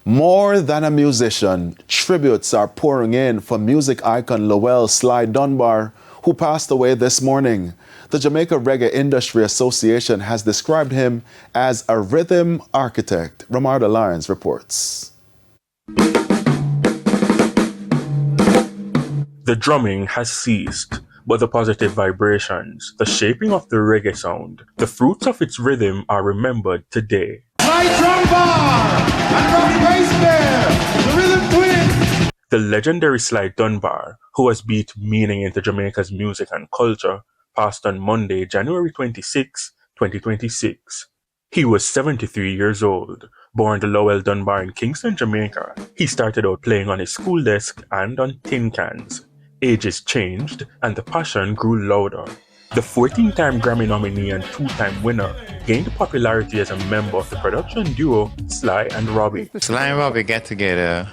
More than a musician, tributes are pouring in for music icon Lowell Sly Dunbar, who passed away this morning. The Jamaica Reggae Industry Association has described him as a rhythm architect. Ramarda Lyons reports. The drumming has ceased, but the positive vibrations, the shaping of the reggae sound, the fruits of its rhythm are remembered today. Dunbar and Robbie bass there, the rhythm twins. The legendary Sly Dunbar, who has beat meaning into Jamaica's music and culture, passed on Monday, January 26, 2026. He was 73 years old. Born to Lowell Dunbar in Kingston, Jamaica, he started out playing on his school desk and on tin cans. Ages changed and the passion grew louder. The 14-time Grammy nominee and 2-time winner gained popularity as a member of the production duo Sly and Robbie. Sly and Robbie got together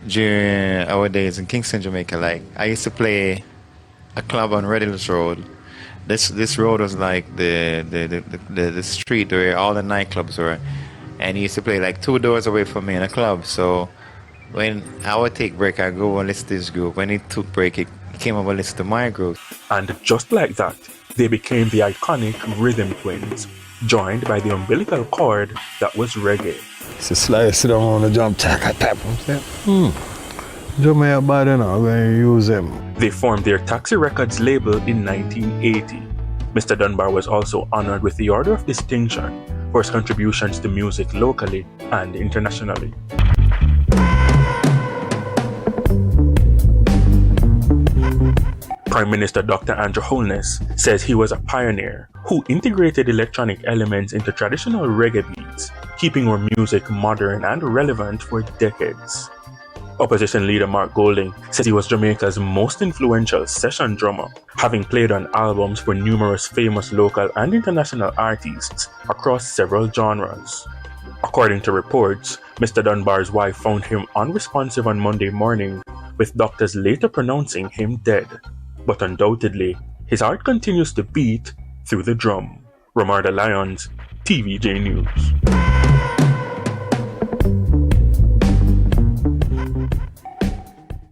during our days in Kingston, Jamaica. Like, I used to play a club on Red Hills Road. This road was like the street where all the nightclubs were, and he used to play like 2 doors away from me in a club. So when I would take break, I'd go and listen to this group. When he took break, he came over and listened to my group. And just like that, they became the iconic Rhythm Twins, joined by the umbilical cord that was reggae. So Sly sit down on the drum, tap, tap, drum here bad enough, I'm going to use them. They formed their Taxi Records label in 1980. Mr. Dunbar was also honored with the Order of Distinction for his contributions to music locally and internationally. Prime Minister Dr. Andrew Holness says he was a pioneer who integrated electronic elements into traditional reggae beats, keeping our music modern and relevant for decades. Opposition leader Mark Golding says he was Jamaica's most influential session drummer, having played on albums for numerous famous local and international artists across several genres. According to reports, Mr. Dunbar's wife found him unresponsive on Monday morning, with doctors later pronouncing him dead. But undoubtedly, his heart continues to beat through the drum. Ramarda Lyons, TVJ News.